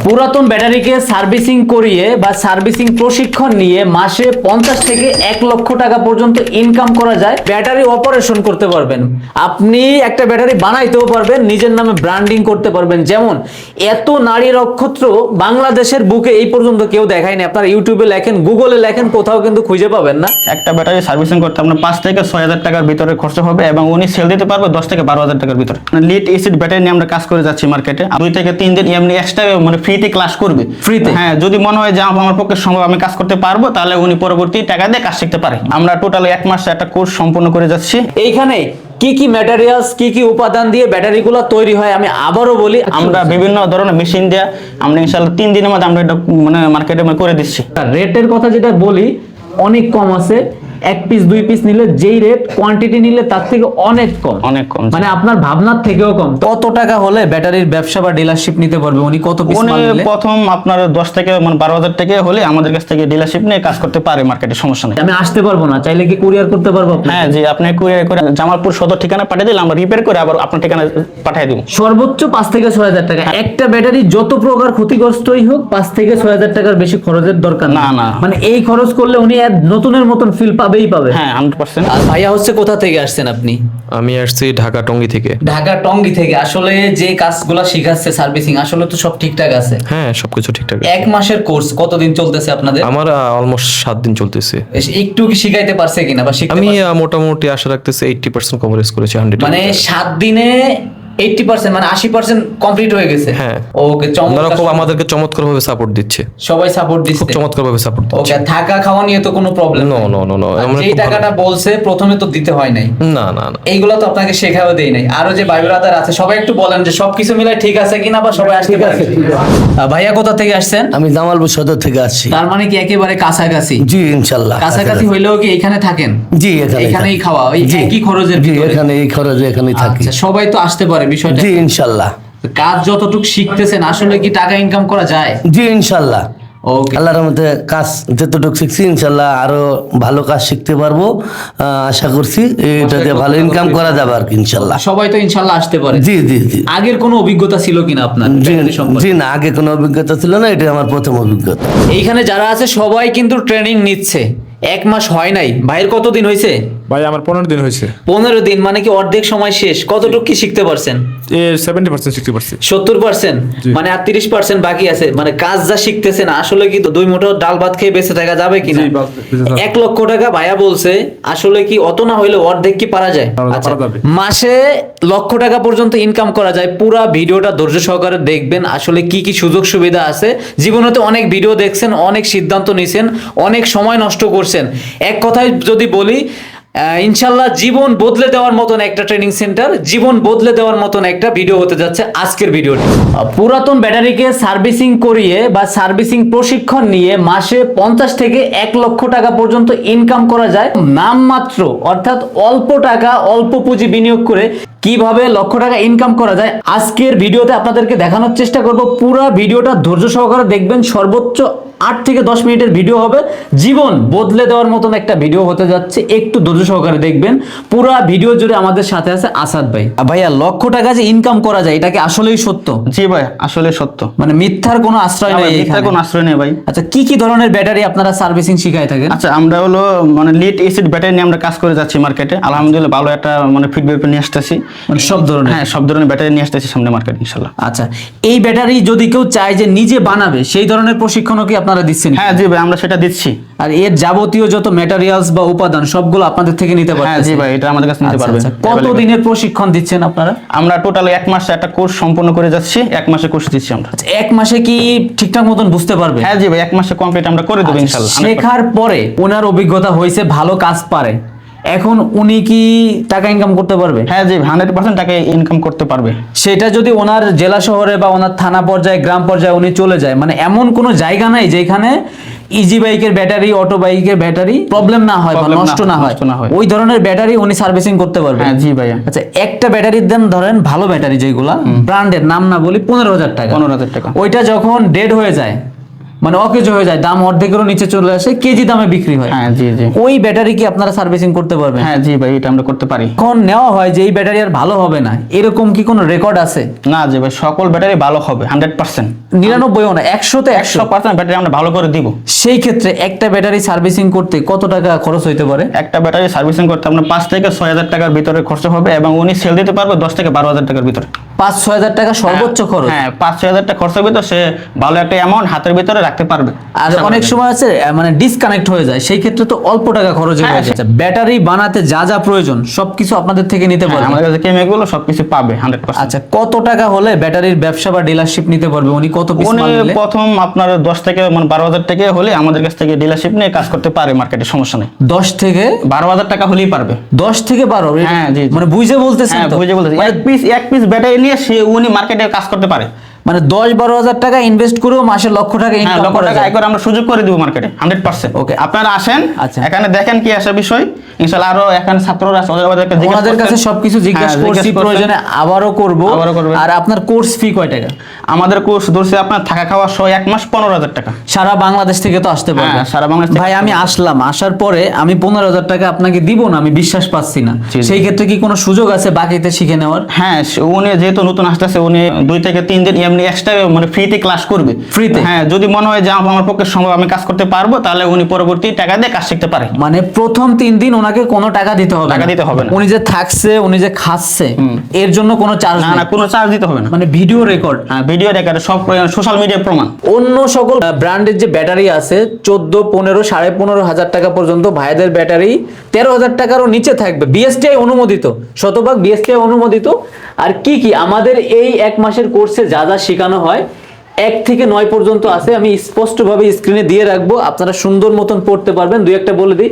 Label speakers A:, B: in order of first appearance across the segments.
A: পুরাতন ব্যাটারিকে সার্ভিসিং করিয়ে বা সার্ভিসিং প্রশিক্ষণ নিয়ে মাসে 50 থেকে 1 লক্ষ টাকা পর্যন্ত ইনকাম করা যায়। ব্যাটারি অপারেশন করতে পারবেন, আপনি একটা ব্যাটারি বানাইতেও পারবেন, নিজের নামে ব্র্যান্ডিং করতে পারবেন। যেমন এত নারী নক্ষত্র বাংলাদেশের বুকে এই পর্যন্ত কেউ দেখায়নি। আপনারা ইউটিউবে লেখেন, গুগলে লেখেন, কোথাও কিন্তু খুঁজে পাবেন না।
B: একটা ব্যাটারি সার্ভিসিং করতে আপনার 5 থেকে 6,000 টাকার ভিতরে খরচ হবে এবং উনি সেল দিতে পারবে 10 থেকে 12,000 টাকার ভিতরে। লিড এসিড ব্যাটারি নিয়ে আমরা কাজ করে যাচ্ছি মার্কেটে। 2 থেকে 3 দিন এমনি এক্সট্রা মানে ফ্রিতে ক্লাস করবে।
A: ফ্রিতে?
B: হ্যাঁ, যদি মনে হয় যে আমার পক্ষে সম্ভব আমি কাজ করতে পারবো, তাহলে উনি পরবর্তী টাকা দিয়ে কাজ শিখতে পারে। আমরা টোটাল 1 মাস একটা কোর্স সম্পূর্ণ করে যাচ্ছি।
A: এইখানে কি কি ম্যাটেরিয়ালস, কি কি উপাদান দিয়ে ব্যাটারিগুলো তৈরি হয় আমি আবারও বলি।
B: আমরা বিভিন্ন ধরনের মেশিন দিয়ে আমরা ইনশাআল্লাহ 3 দিনের মধ্যে আমরা এটা মানে মার্কেটে করে দিচ্ছি।
A: রেটের কথা যেটা বলি, অনেক কম আছে। 1 পিস 2 পিস নিলে যেই রেট, কোয়ান্টিটি নিলে তার থেকে অনেক কম,
B: অনেক কম,
A: মানে আপনার ভাবনার থেকেও কম। কত টাকা হলে ব্যাটারির ব্যবসা বা ডিলারশিপ নিতে পারবে উনি? কত পিস মাল নিলে?
B: প্রথম আপনার 10 থেকে মানে 12,000 টাকা হলে আমাদের কাছ থেকে ডিলারশিপ নিয়ে কাজ করতে পারে মার্কেটে, সমস্যা নেই।
A: আমি আসতে পারবো না, চাইলে কি কুরিয়ার করতে পারবো আপনাকে?
B: হ্যাঁ জি, আপনি কুরিয়ার করে জামালপুর সদর ঠিকানা পাঠিয়ে দিলে আমরা রিপেয়ার করে আবার আপনার ঠিকানা পাঠিয়ে দেব।
A: সর্বোচ্চ 5 থেকে 6,000 টাকা। একটা ব্যাটারি যত প্রকার ক্ষতিগ্রস্তই হোক, 5 থেকে 6,000 টাকার বেশি খরচের দরকার
B: না, না।
A: মানে এই খরচ করলে উনি নতুনের মতন ফিল পাবেই পাবে।
B: হ্যাঁ 100%।
A: আর ভাইয়া হচ্ছে কোথা থেকে আসছেন আপনি?
C: আমি আসছি ঢাকা টঙ্গী থেকে।
A: ঢাকা টঙ্গী থেকে। আসলে যে কাজগুলো শিখাচ্ছে সার্ভিসিং, আসলে তো সব ঠিকঠাক আছে?
C: হ্যাঁ, সবকিছু ঠিকঠাক আছে।
A: 1 মাসের কোর্স কতদিন চলতেছে আপনাদের?
C: আমার অলমোস্ট 7 দিন চলতেছে।
A: একটু কি শিখাইতে পারছে কিনা বা শিখতে
C: আমি
A: পারছে?
C: মোটামুটি আশা রাখতেছি 80% কভারেজ করেছি। 100
A: মানে 7 দিনে 80%, মানে 80% কমপ্লিট হয়ে গেছে।
C: হ্যাঁ।
A: ওকে,
C: ওনারা খুব আমাদেরকে চমৎকারভাবে সাপোর্ট দিচ্ছে।
A: সবাই সাপোর্ট
C: খুব
A: দিচ্ছে।
C: চমৎকারভাবে সাপোর্ট দিচ্ছে।
A: ওকে, থাকা খাওয়া নিয়ে তো কোনো problem
C: no no no no, আমরা
A: যেই টাকাটা বলছে প্রথমে তো দিতে হয় নাই।
C: না না না,
A: এইগুলো তো আপনাকে শেখাও দেই নাই। আরো যে ভাই ব্রাদার আছে সবাই একটু বলেন যে সবকিছু মিলাই ঠিক আছে কিনা, বা সবাই আসতে পারে। ভাইয়া কোথা থেকে আসছেন?
D: আমি জামালপুর সদর থেকে আসছি।
A: তার মানে কি একেবারে কাছাকাছি?
D: জি ইনশাল্লাহ
A: কাছাকাছি হইলেও কি এখানে থাকেন?
D: জি
A: এখানেই খাওয়া, ওই
D: জি,
A: একই খরচের
D: জি
A: ভিতরে?
D: এখানে এই খরচে এখানেই থাকি।
A: আচ্ছা, সবাই তো আসতে পারে বিষয়টা?
D: জি ইনশাল্লাহ।
A: কাজ যতটুকু শিখতেছেন আসলে কি টাকা ইনকাম করা যায়?
D: জি ইনশাল্লাহ।
A: ওকে,
D: আল্লাহর রহমতে কাজ যতটুকু শিখছি ইনশাল্লাহ আরো ভালো কাজ শিখতে পারবো। আশা করছি এটাতে ভালো ইনকাম করা যাবে আর কি ইনশাল্লাহ।
A: সবাই তো ইনশাল্লাহ আসতে পারে।
D: জি জি জি।
A: আগের কোনো অভিজ্ঞতা ছিল কিনা আপনার
D: জি
A: ব্যাটারি সম্পর্কে?
D: জি না, আগে কোনো অভিজ্ঞতা ছিল না, এটা আমার প্রথম অভিজ্ঞতা।
A: এইখানে যারা আছে সবাই কিন্তু ট্রেনিং নিচ্ছে। 1 মাস হয় নাই। ভাইয়ের কতদিন হয়েছে?
E: ভাই আমার 15 দিন হয়েছে।
A: 15 দিন, মানে কি অর্ধেক সময় শেষ। কতটুকু কি শিখতে পারছেন?
E: 70% 60%।
A: 70%,
E: জি।
A: মানে আর 30% বাকি আছে। মানে কাজ যা শিখতেছেন আসলে কি 2 মুঠো ডাল ভাত খেয়ে বেঁচে থাকা যাবে কিনা?
E: জি, বেঁচে থাকা।
A: 1 লক্ষ টাকা ভাইয়া বলছে, আসলে কি অত না হইলে অর্ধেক কি পারা যায়? আচ্ছা,
E: পারা যাবে।
A: মাসে লক্ষ টাকা পর্যন্ত ইনকাম করা যায়। পুরা ভিডিওটা ধৈর্য সহকারে দেখবেন, আসলে কি কি সুযোগ সুবিধা আছে। জীবনে তো অনেক ভিডিও দেখছেন, অনেক সিদ্ধান্ত নিছেন, অনেক সময় নষ্ট করছেন। এক কথায় যদি বলি, ইনশাল্লাহ জীবন বদলে দেওয়ার মতন একটা ট্রেনিং সেন্টার, জীবন বদলে দেওয়ার মতন একটা ভিডিও হতে যাচ্ছে আজকের ভিডিওটি। পুরাতন ব্যাটারিকে সার্ভিসিং করিয়ে বা সার্ভিসিং প্রশিক্ষণ নিয়ে মাসে 50 থেকে 1 লক্ষ টাকা পর্যন্ত ইনকাম করা যায় নামমাত্র, অর্থাৎ অল্প টাকা অল্প পুঁজি বিনিয়োগ করে কিভাবে লক্ষ টাকা ইনকাম করা যায় আজকের ভিডিওতে আপনাদেরকে দেখানোর চেষ্টা করব। পুরো ভিডিওটা ধৈর্য সহকারে দেখবেন। সর্বোচ্চ 8 থেকে 10 মিনিটের ভিডিও হবে। জীবন বদলে দেওয়ার মতন একটা ভিডিও হতে যাচ্ছে, একটু ধৈর্য সহকারে দেখবেন। পুরো ভিডিও জুড়ে আমাদের সাথে আছে আসাদ ভাই। ভাইয়া, লক্ষ টাকা যে ইনকাম করা যায় এটা কি আসলেই সত্য?
B: জি ভাই, আসলে সত্য।
A: মানে মিথ্যার কোনো আশ্রয় নেই
B: মিথ্যার
A: এখানে?
B: কোনো আশ্রয় নেই ভাই।
A: আচ্ছা, কি কি ধরনের ব্যাটারি আপনারা সার্ভিসিং শিখায় থাকেন?
B: আচ্ছা, আমরা হলো মানে লিড এসিড ব্যাটারি নিয়ে আমরা কাজ করে যাচ্ছি মার্কেটে। আলহামদুলিল্লাহ ভালো একটা মানে ফিডব্যাক নিয়ে আসতেছি।
A: মানে সব ধরনের?
B: হ্যাঁ, সব ধরনের ব্যাটারি নিয়ে আসতেছি সামনে মার্কেট ইনশাআল্লাহ।
A: আচ্ছা, এই ব্যাটারি যদি কেউ চায় যে নিজে বানাবে, সেই ধরনের প্রশিক্ষণও কি আপনারা দিচ্ছেন?
B: হ্যাঁ জি ভাই, আমরা সেটা দিচ্ছি।
A: আর এর যাবতীয় যত ম্যাটেরিয়ালস বা উপাদান সবগুলো আপনাদের থেকে নিতে
B: হ্যাঁ
A: পারবেন?
B: জি ভাই, এটা আমাদের কাছে নিতে পারবেন।
A: কত দিনের প্রশিক্ষণ দিচ্ছেন আপনারা?
B: আমরা টোটাল 1 মাস একটা কোর্স সম্পূর্ণ করে যাচ্ছি। 1 মাসে কোর্স দিচ্ছি আমরা।
A: আচ্ছা, 1 মাসে কি ঠিকঠাক মতন বুঝতে পারবে?
B: হ্যাঁ জি ভাই, 1 মাসে কমপ্লিট আমরা করে দেবো
A: আচ্ছা,
B: ইনশাআল্লাহ।
A: শেখার পরে ওনার অভিজ্ঞতা হয়েছে, ভালো কাজ পারে, এখন উনি কি টাকা ইনকাম করতে পারবে?
B: হ্যাঁ জি, 100% টাকা ইনকাম করতে পারবে।
A: সেটা যদি ওনার জেলা শহরে বা ওনার থানা পর্যায়ে, গ্রাম পর্যায়ে উনি চলে যায়, মানে এমন কোনো জায়গা নাই যেখানে ইজি বাইকের ব্যাটারি, অটো বাইকের ব্যাটারি প্রবলেম না হয় বা নষ্ট না হয়, ওই ধরনের ব্যাটারি উনি সার্ভিসিং করতে পারবে?
B: হ্যাঁ জি ভাইয়া।
A: আচ্ছা, একটা ব্যাটারির দাম ধরেন, ভালো ব্যাটারি যেগুলা, ব্র্যান্ডের নাম না বলি, 15,000 টাকা।
B: 15,000 টাকা।
A: ওইটা যখন ডেড হয়ে যায় মানে অকেজো হয়ে যায়, দাম অর্ধেকেরও নিচে চলে আসে, কেজি দামে বিক্রি হয়।
B: হ্যাঁ জি জি।
A: ওই ব্যাটারি কি আপনারা সার্ভিসিং করতে পারবেন?
B: হ্যাঁ জি ভাই, এটা আমরা করতে পারি।
A: এখন নেওয়া হয় যে এই ব্যাটারি আর ভালো হবে না, এরকম কি কোনো রেকর্ড আছে?
B: না জি ভাই, সকল ব্যাটারি ভালো হবে 100%।
A: 99ও না, 100-তে 100।
B: 100% ব্যাটারি আমরা ভালো করে দিব।
A: সেই ক্ষেত্রে একটা ব্যাটারি সার্ভিসিং করতে কত টাকা খরচ হইতে পারে?
B: একটা ব্যাটারি সার্ভিসিং করতে আপনার 5 থেকে 6,000 টাকার ভিতরে খরচ হবে, এবং উনি সেল দিতে পারবে 10 থেকে 12,000 টাকার ভিতরে।
A: 5-6 হাজার টাকা সর্বোচ্চ খরচ।
B: হ্যাঁ 5-6,000 টাকা খরচ হবে, তো সে ভালো একটা অ্যামাউন্ট হাতের ভিতরে রাখতে পারবে।
A: আর অনেক সময় আছে মানে ডিসকানেক্ট হয়ে যায়, সেই ক্ষেত্রে তো অল্প টাকা খরচ হয়ে
B: হ্যাঁ,
A: যাচ্ছে। ব্যাটারি বানাতে যা যা প্রয়োজন সবকিছু আপনাদের থেকে নিতে
B: হ্যাঁ,
A: পারবে।
B: আমাদের কাছে কেমিক্যাল সবকিছু পাবে 100%।
A: আচ্ছা, কত টাকা হলে ব্যাটারির ব্যবসা বা ডিলারশিপ নিতে পারবে উনি? কত পিস
B: উনি
A: মাল নিলে?
B: প্রথম আপনার 10 থেকে মানে 12,000 টাকা হলে আমাদের কাছ থেকে ডিলারশিপ নিয়ে কাজ করতে পারে মার্কেটে, সমস্যা নেই।
A: 10 থেকে
B: 12,000 টাকা হলেই পারবে।
A: 10 থেকে 12?
B: হ্যাঁ, জি, জি।
A: মানে বুঝে বলতেছেন
B: হ্যাঁ
A: তো?
B: বুঝে বলতেছি, এক পিস ব্যাটারি নিয়ে সে উনি মার্কেটে কাজ করতে পারে।
A: মানে 10-12 হাজার টাকা ইনভেস্ট করেও মাসে লক্ষ টাকা
B: হ্যাঁ,
A: ইনকাম
B: লক্ষ
A: করা
B: টাকা
A: যায়।
B: আয় করে আমরা সুযোগ করে দিব মার্কেটে 100%।
A: Okay.
B: আপনারা আসেন,
A: আচ্ছা।
B: এখানে দেখেন কি আসে বিষয়, ইনশাআল্লাহ আরো এখানে ছাত্ররা আছে, ওদেরকে জিজ্ঞেস
A: ওনাদের
B: করছেন।
A: কাছে সবকিছু জিজ্ঞেস
B: হ্যাঁ,
A: করছি,
B: করছেন।
A: প্রয়োজনে আবারও করব।
B: আবারও করবেন।
A: আর আপনার কোর্স ফি কয় টাকা?
B: আমাদের কোর্স ধরছে আপনার থাকা খাওয়া সহ 1 মাস 15,000 টাকা।
A: সারা বাংলাদেশ থেকে তো আসতে পারবে?
B: হ্যাঁ, সারা বাংলাদেশ থেকে
A: ভাই আমি আসলাম, আসার পরে আমি 15,000 টাকা আপনাকে দিব না, আমি বিশ্বাস পাচ্ছি না।
B: জি, জি।
A: সেই ক্ষেত্রে কি কোনো সুযোগ আছে বাকিতে শিখে নেওয়ার?
B: হ্যাঁ, উনি যেহেতু নতুন আসতেছে, উনি 2 থেকে 3 দিন এমনি এক্সট্রা মানে ফ্রিতে ক্লাস করবে।
A: ফ্রিতে?
B: হ্যাঁ, যদি মনে হয় যে আমার পক্ষে সম্ভব আমি কাজ করতে পারবো, তাহলে উনি পরবর্তী টাকা দিয়ে কাজ শিখতে পারে।
A: মানে প্রথম 3 দিন ওনাকে কোনো টাকা দিতে হবে না?
B: টাকা দিতে হবে না।
A: উনি যে থাকছে, উনি যে খাচ্ছে, এর জন্য কোনো চার্জ
B: না
A: নেই?
B: না, কোনো চার্জ দিতে হবে না।
A: মানে ভিডিও রেকর্ড?
B: হ্যাঁ, ভিডিও রেকর্ড সব সোশ্যাল মিডিয়ার প্রমাণ।
A: অন্য সকল ব্র্যান্ডের যে ব্যাটারি আছে 14, 15, 15.5 হাজার টাকা পর্যন্ত, ভাইদের ব্যাটারি 13,000 টাকারও নিচে থাকবে, বিএসটিআই অনুমোদিত, শতভাগ বিএসটিআই অনুমোদিত। আর কি কি আমাদের এই 1 মাসের কোর্সে যা যা শেখানো হয় 1 থেকে 9 পর্যন্ত আছে, আমি স্পষ্টভাবে স্ক্রিনে দিয়ে রাখবো, আপনারা সুন্দর মতন পড়তে পারবেন। দুই একটা বলে দিই,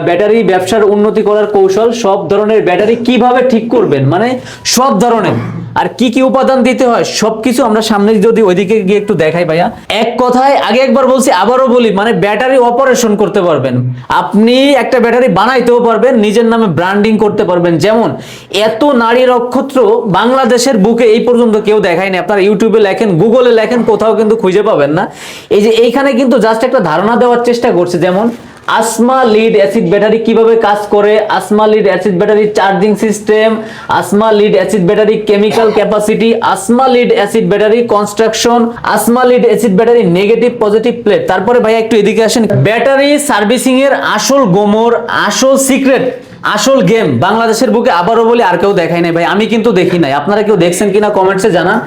A: ব্যাটারি ব্যবসার উন্নতি করার কৌশল, সব ধরনের ব্যাটারি কিভাবে ঠিক করবেন, মানে সব ধরনের, আর কি কি উপাদান দিতে হয় সবকিছু আমরা সামনে যদি ওইদিকে গিয়ে একটু দেখাই ভাইয়া। এক কথায় আগে একবার বলছি, আবারও বলি, মানে ব্যাটারি অপারেশন করতে পারবেন আপনি, একটা ব্যাটারি বানাইতেও পারবেন, নিজের নামে ব্র্যান্ডিং করতে পারবেন। যেমন এত নারী নক্ষত্র বাংলাদেশের বুকে এই পর্যন্ত কেউ দেখায়নি। আপনারা ইউটিউবে লেখেন, গুগলে লেখেন, কোথাও কিন্তু খুঁজে পাবেন না। এই যে এইখানে কিন্তু জাস্ট একটা ধারণা দেওয়ার চেষ্টা করছে, যেমন আসমা লিড অ্যাসিড ব্যাটারি কিভাবে কাজ করে, Asma lead acid battery charging system, Asma lead acid battery chemical capacity, Asma lead acid battery construction, Asma lead acid battery negative positive plate. তারপরে ভাই একটু এদিকে আসেন, ব্যাটারি সার্ভিসিং এর আসল গোমর, আসল সিক্রেট, আসল গেম বাংলাদেশের বুকে আবারও বলি আর কেউ দেখায় নাই ভাই, আমি কিন্তু দেখি নাই। আপনারা কেউ দেখছেন কিনা কমেন্টসে জানান।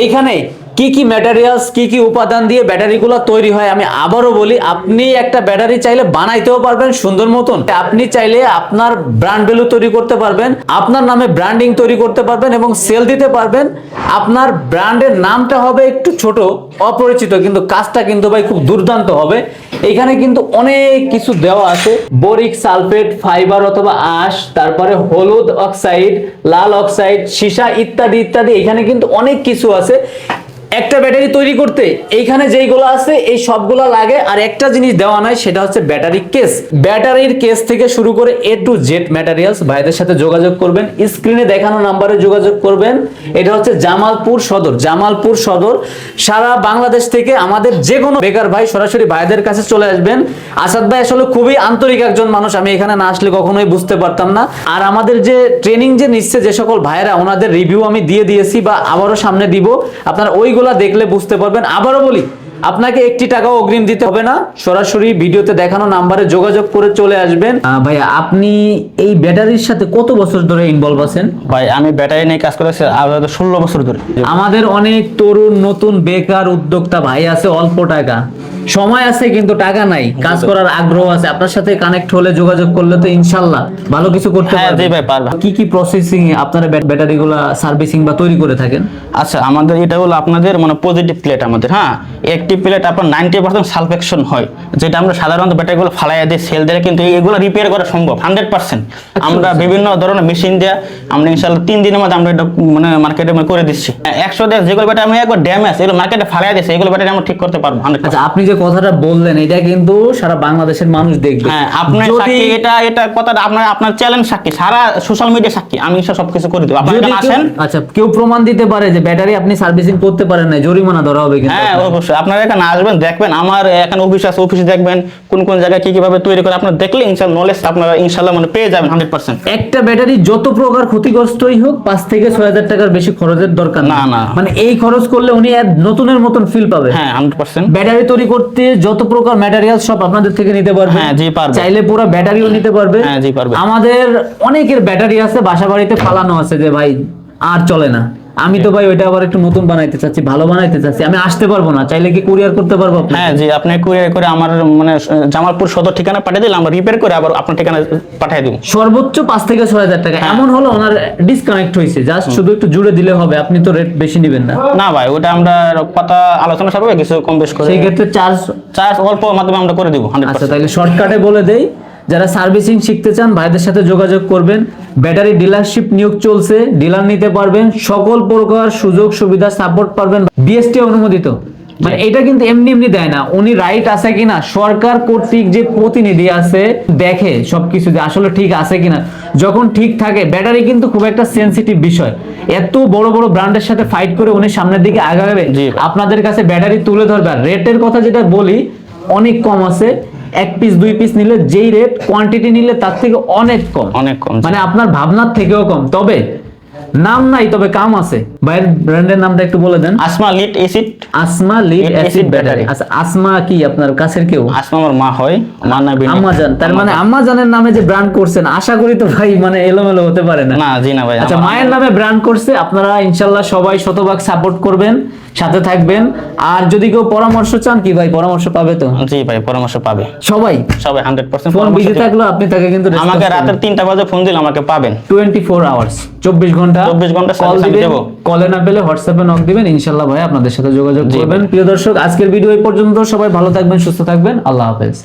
A: এইখানে কি কি ম্যাটেরিয়ালস, কি কি উপাদান দিয়ে ব্যাটারিগুলো তৈরি হয় আমি আবারও বলি, আপনি একটা ব্যাটারি চাইলে বানাইতেও পারবেন সুন্দর মতন, আপনি চাইলে আপনার ব্র্যান্ড ভ্যালু তৈরি করতে পারবেন, আপনার নামে ব্র্যান্ডিং তৈরি করতে পারবেন এবং সেল দিতে পারবেন। আপনার ব্র্যান্ডের নামটা হবে একটু ছোট, অপরিচিত, কিন্তু কাজটা কিন্তু ভাই খুব দুর্দান্ত হবে। এখানে কিন্তু অনেক কিছু দেওয়া আছে, বোরিক সালফেট, ফাইবার অথবা আঁশ, তারপরে হলুদ অক্সাইড, লাল অক্সাইড, সীসা ইত্যাদি ইত্যাদি। এখানে কিন্তু অনেক কিছু আছে। একটা ব্যাটারি তৈরি করতে এইখানে যেইগুলো আছে এই সবগুলো লাগে, আর একটা জিনিস দেওয়া নাই, সেটা হচ্ছে ব্যাটারি কেস। ব্যাটারির কেস থেকে শুরু করে A to Z ম্যাটেরিয়ালস। ভাইদের সাথে যোগাযোগ করবেন, স্ক্রিনে দেখানো নাম্বারে যোগাযোগ করবেন। এটা হচ্ছে জামালপুর সদর, জামালপুর সদর। সারা বাংলাদেশ থেকে আমাদের যে কোনো বেকার ভাই সরাসরি ভাইদের কাছে চলে আসবেন। আসাদ ভাই আসলে খুবই আন্তরিক একজন মানুষ, আমি এখানে না আসলে কখনোই বুঝতে পারতাম না। আর আমাদের যে ট্রেনিং যে নিচ্ছে যে সকল ভাইয়েরা, ওনাদের রিভিউ আমি দিয়ে দিয়েছি বা আবারও সামনে দিব, আপনারা ওইগুলা দেখলে বুঝতে পারবেন। আবারও বলি, আপনাকে 1 টাকাও অগ্রিম দিতে হবে না, সরাসরি ভিডিওতে দেখানো নাম্বারে যোগাযোগ করে চলে আসবেন। ভাইয়া আপনি এই ব্যাটারির সাথে কত বছর ধরে ইনভলভ আছেন?
B: ভাই আমি ব্যাটারি নিয়ে কাজ করেছি 16 বছর ধরে।
A: আমাদের অনেক তরুণ নতুন বেকার উদ্যোক্তা ভাই আছে, অল্প টাকা, সময় আছে কিন্তু টাকা নাই, কাজ করার আগ্রহ আছে। আপনার সাথে কানেক্ট হলে, যোগাযোগ করলে তো ইনশাআল্লাহ ভালো কিছু করতে
B: হ্যাঁ,
A: পারবেন।
B: জি ভাই, পারবেন।
A: কি কি প্রসেসিং এ আপনারা ব্যাটারিগুলো সার্ভিসিং বা তৈরি করে থাকেন?
B: আচ্ছা, আমাদের এটা হলো আপনাদের মানে পজিটিভ প্লেট আমাদের। হ্যাঁ, একটি প্লেট আপনার 90% সালফেকশন হয়, যেটা আমরা সাধারণত ব্যাটারিগুলো ফালাইয়া দিয়ে সেল দিলে কিন্তু এগুলো রিপেয়ার করা সম্ভব 100%। আমরা বিভিন্ন ধরনের মেশিন দিয়ে আমরা ইনশাআল্লাহ 3 দিনের মধ্যে আমরা এটা মানে মার্কেটে করে দিচ্ছি। 100 দিয়ে যেগুলো ব্যাটারি আমি একবার ড্যামেজ, এগুলো মার্কেটে ফালাইয়া দিয়েছি, এগুলো ব্যাটারি আমরা ঠিক করতে পারবো 100%।
A: আচ্ছা, আপনি যে কথাটা বললেন এটা কিন্তু সারা বাংলাদেশের মানুষ দেখবে।
B: হ্যাঁ আপনার
A: যদি
B: সাক্ষী, এটা কথাটা আপনার চ্যালেঞ্জ সাক্ষী, সারা সোশ্যাল মিডিয়া সাক্ষী, আমি সবকিছু করে দেবো। আপনি
A: যদি
B: এখানে আসেন।
A: আচ্ছা কেউ প্রমাণ দিতে পারে যে ব্যাটারি আপনি সার্ভিসিং করতে পারেন না, জরিমানা ধরা হবে কিন্তু
B: হ্যাঁ
A: আপনার।
B: অবশ্যই আপনারা এখানে আসবেন, দেখবেন আমার এখানে অফিস আছে, অফিসে দেখবেন কোন কোন জায়গায় কি কিভাবে তৈরি করে, আপনারা দেখলে ইনশাআল্লাহ নলেজ আপনারা ইনশাআল্লাহ মানে পেয়ে যাবেন 100%।
A: একটা ব্যাটারি যত প্রকার ক্ষতিগ্রস্তই হোক 5 থেকে 6,000 টাকার বেশি খরচের দরকার
B: না, না।
A: মানে এই খরচ করলে উনি এক নতুনের মতন ফিল পাবে।
B: হ্যাঁ 100%।
A: ব্যাটারি তৈরি করতে যত প্রকার ম্যাটেরিয়াল সব আপনাদের থেকে নিতে পারবে।
B: হ্যাঁ, জি, পারবে।
A: চাইলে পুরো ব্যাটারিও নিতে পারবে।
B: হ্যাঁ, জি, পারবে।
A: আমাদের অনেকের ব্যাটারি আছে বাসা বাড়িতে ফালানো আছে যে ভাই আর চলে না, আমি তো ভাই ওইটা আবার একটু নতুন বানাইতে চাচ্ছি, ভালো বানাইতে চাচ্ছি, আমি আসতে পারবো না, চাইলে কি কুরিয়ার করতে পারবো আপনি?
B: হ্যাঁ জি, আপনি কুরিয়ার করে আমার মানে জামালপুর সদর ঠিকানা পাঠিয়ে দিলে আমরা রিপেয়ার করে আবার আপনার ঠিকানা পাঠিয়ে দেবো।
A: সর্বোচ্চ 5 থেকে 6,000 টাকা।
B: হ্যাঁ।
A: এমন হলো ওনার ডিসকানেক্ট হয়েছে, জাস্ট শুধু একটু জুড়ে দিলে হবে, আপনি তো রেট বেশি নেবেন না।
B: না ভাই, ওটা আমরা কথা আলোচনা সাপেক্ষে কিছু কম বেশ করে,
A: সেই ক্ষেত্রে
B: চার্জ অল্প মাধ্যমে আমরা করে দিব 100%।
A: আচ্ছা তাহলে শর্টকাটে বলে দেই, যারা সার্ভিসিং শিখতে চান ভাইদের সাথে যোগাযোগ করবেন। ব্যাটারি ডিলারশিপ নিয়োগ চলছে, ডিলার নিতে পারবেন, সকল প্রকার সুযোগ সুবিধা সাপোর্ট পারবেন, বিএসটি অনুমোদিত। মানে এটা কিন্তু এমনি এমনি দেয় না, উনি রাইট আছে কিনা সরকার কর্তৃক যে প্রতিনিধি আছে দেখে সবকিছু যে আসলে ঠিক আছে কিনা। যখন ঠিক থাকে, ব্যাটারি কিন্তু খুব একটা সেনসিটিভ বিষয়, এত বড় বড় ব্র্যান্ডের সাথে ফাইট করে উনি সামনের দিকে আগাবে,
B: জি।
A: আপনাদের কাছে ব্যাটারি তুলে ধরবে। আর রেটের কথা যেটা বলি অনেক কম আছে, 1 পিস 2 পিস নিলে যেই রেট, কোয়ান্টিটি নিলে তার থেকে অনেক কম,
B: অনেক কম।
A: মানে আপনার ভাবনার থেকেও কম। তবে নাম নাই, তবে কাম আছে। ভাইয়ের ব্র্যান্ডের নামটা একটু বলে দেন।
B: আসমা লিড অ্যাসিড।
A: আসমা lead
B: Lead
A: acid
B: acid
A: battery.
B: battery।
A: আচ্ছা আসমা কি আপনার কাছের কেউ?
B: আসমা আমার মা হয়, মা না বিনি।
A: আম্মাজান, তার মানে আম্মাজানের নামে যে ব্র্যান্ড করছেন, আশা করি তো ভাই মানে এলোমেলো হতে পারে না।
B: না জি না ভাই।
A: আচ্ছা মায়ের নামে ব্র্যান্ড করছে, আপনারা ইনশাল্লাহ সবাই শতভাগ সাপোর্ট করবেন, সাথে থাকবেন। আর যদি কেউ পরামর্শ চান, কি ভাই পরামর্শ পাবে তো?
B: জি ভাই, পরামর্শ পাবে
A: সবাই।
B: সবাই 100%।
A: ফোন বিজি থাকলো আপনি তাকে কিন্তু response
B: আমাকে
A: করবেন।
B: রাতের 3টা বাজে ফোন দিলে আমাকে পাবেন।
A: 24 আওয়ার্স, 24 ঘন্টা
B: 24 ঘন্টা
A: কল
B: service আমি
A: দিবেন,
B: দেবো।
A: কলে না পেলে হোয়াটসঅ্যাপে নক দিবেন, ইনশাআল্লাহ ভাই আপনাদের সাথে যোগাযোগ
B: জি
A: করবেন।
B: ভাই।
A: প্রিয় দর্শক, আজকের ভিডিও এই পর্যন্ত। সবাই ভালো থাকবেন, সুস্থ থাকবেন, আল্লাহ হাফেজ।